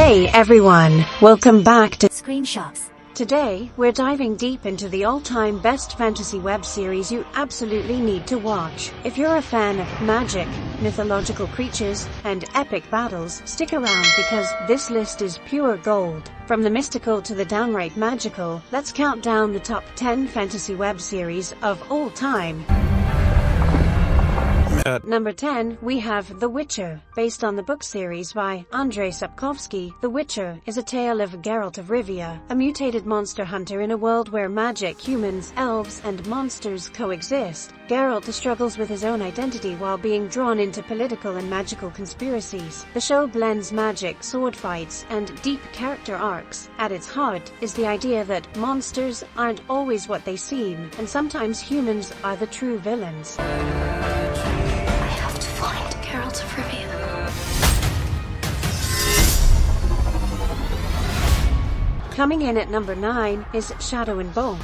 Hey everyone, welcome back to Screenshots. Today, we're diving deep into the all-time best fantasy web series you absolutely need to watch. If you're a fan of magic, mythological creatures, and epic battles, stick around because this list is pure gold. From the mystical to the downright magical, let's count down the top 10 fantasy web series of all time. At number 10, we have The Witcher. Based on the book series by Andrzej Sapkowski, The Witcher is a tale of Geralt of Rivia, a mutated monster hunter in a world where magic, humans, elves, and monsters coexist. Geralt struggles with his own identity while being drawn into political and magical conspiracies. The show blends magic, sword fights, and deep character arcs. At its heart is the idea that monsters aren't always what they seem, and sometimes humans are the true villains. Geralt of Rivia. Coming in at number 9 is Shadow and Bone.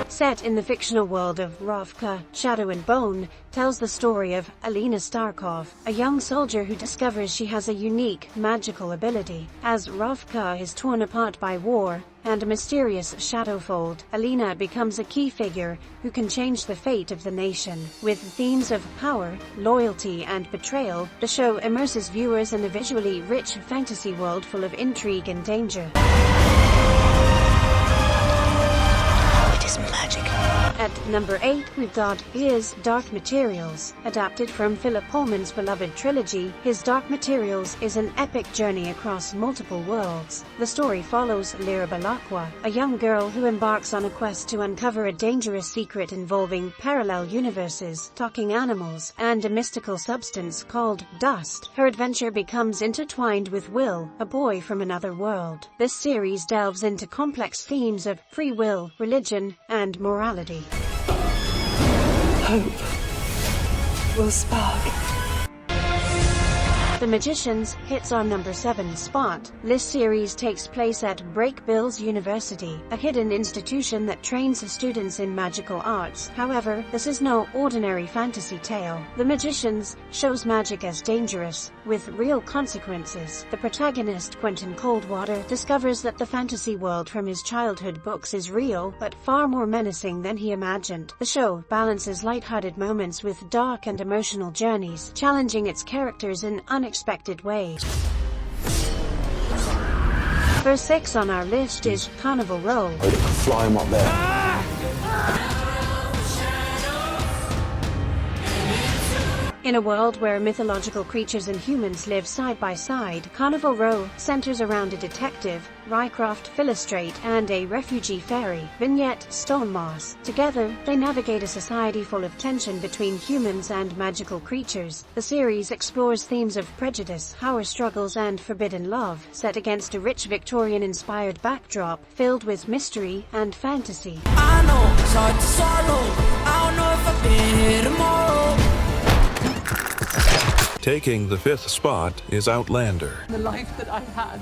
Set in the fictional world of Ravka, Shadow and Bone tells the story of Alina Starkov, a young soldier who discovers she has a unique, magical ability. As Ravka is torn apart by war and a mysterious shadowfold, Alina becomes a key figure who can change the fate of the nation. With themes of power, loyalty, and betrayal, the show immerses viewers in a visually rich fantasy world full of intrigue and danger. At number 8, we've got His Dark Materials. Adapted from Philip Pullman's beloved trilogy, His Dark Materials is an epic journey across multiple worlds. The story follows Lyra Balakwa, a young girl who embarks on a quest to uncover a dangerous secret involving parallel universes, talking animals, and a mystical substance called dust. Her adventure becomes intertwined with Will, a boy from another world. This series delves into complex themes of free will, religion, and morality. Hope will spark. The Magicians hits our number 7 spot. This series takes place at Brakebills University, a hidden institution that trains students in magical arts. However, this is no ordinary fantasy tale. The Magicians shows magic as dangerous, with real consequences. The protagonist, Quentin Coldwater, discovers that the fantasy world from his childhood books is real, but far more menacing than he imagined. The show balances lighthearted moments with dark and emotional journeys, challenging its characters in unexpected ways. Verse 6 on our list is Carnival Row. Fly him up there. In a world where mythological creatures and humans live side by side, Carnival Row centers around a detective, Rycroft Philostrate, and a refugee fairy, Vignette Stonemoss. Together, they navigate a society full of tension between humans and magical creatures. The series explores themes of prejudice, power struggles, and forbidden love, set against a rich Victorian-inspired backdrop filled with mystery and fantasy. I know it's hard to swallow. I don't know if I've been here tomorrow. Taking the 5th spot is Outlander. The life that I had.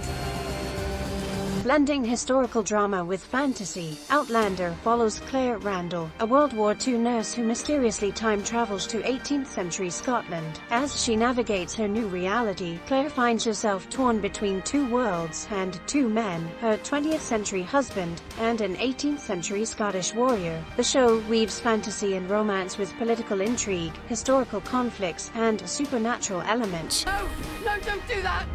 Blending historical drama with fantasy, Outlander follows Claire Randall, a World War II nurse who mysteriously time travels to 18th century Scotland. As she navigates her new reality, Claire finds herself torn between two worlds and two men, her 20th century husband and an 18th century Scottish warrior. The show weaves fantasy and romance with political intrigue, historical conflicts, and supernatural elements. No, don't do that!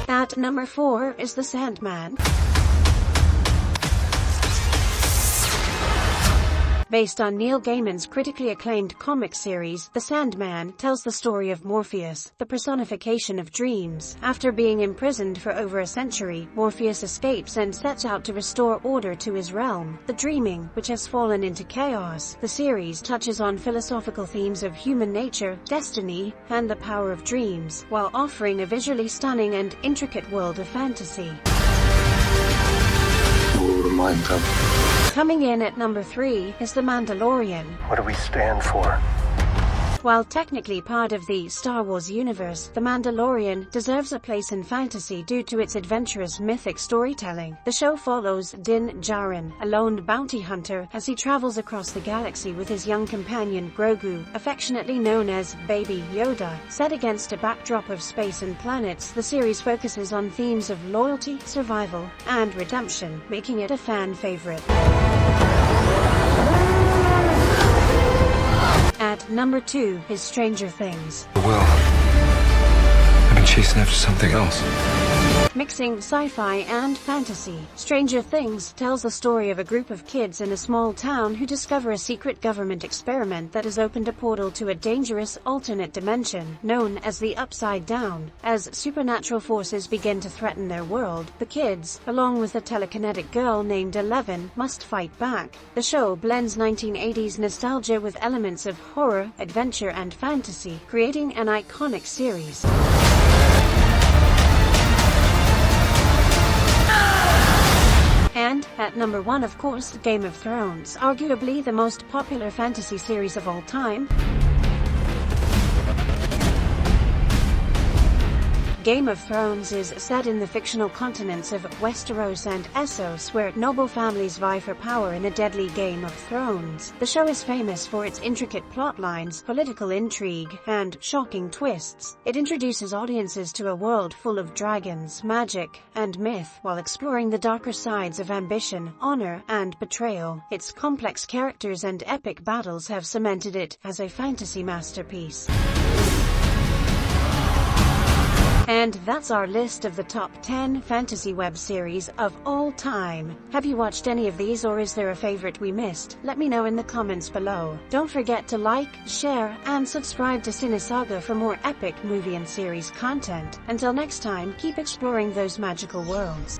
At number 4 is The Sandman. Based on Neil Gaiman's critically acclaimed comic series, The Sandman tells the story of Morpheus, the personification of dreams. After being imprisoned for over a century, Morpheus escapes and sets out to restore order to his realm, the dreaming, which has fallen into chaos. The series touches on philosophical themes of human nature, destiny, and the power of dreams, while offering a visually stunning and intricate world of fantasy. Coming in at number 3 is The Mandalorian. What do we stand for? While technically part of the Star Wars universe, The Mandalorian deserves a place in fantasy due to its adventurous mythic storytelling. The show follows Din Djarin, a lone bounty hunter, as he travels across the galaxy with his young companion Grogu, affectionately known as Baby Yoda. Set against a backdrop of space and planets, the series focuses on themes of loyalty, survival, and redemption, making it a fan favorite. At number 2 is Stranger Things. Well, I've been chasing after something else. Mixing sci-fi and fantasy, Stranger Things tells the story of a group of kids in a small town who discover a secret government experiment that has opened a portal to a dangerous alternate dimension known as the Upside Down. As supernatural forces begin to threaten their world, the kids, along with a telekinetic girl named Eleven, must fight back. The show blends 1980s nostalgia with elements of horror, adventure, and fantasy, creating an iconic series. And, at number 1 of course, Game of Thrones, arguably the most popular fantasy series of all time. Game of Thrones is set in the fictional continents of Westeros and Essos, where noble families vie for power in a deadly Game of Thrones. The show is famous for its intricate plot lines, political intrigue, and shocking twists. It introduces audiences to a world full of dragons, magic, and myth, while exploring the darker sides of ambition, honor, and betrayal. Its complex characters and epic battles have cemented it as a fantasy masterpiece. And that's our list of the top 10 fantasy web series of all time. Have you watched any of these, or is there a favorite we missed? Let me know in the comments below. Don't forget to like, share, and subscribe to Cinesaga for more epic movie and series content. Until next time, keep exploring those magical worlds.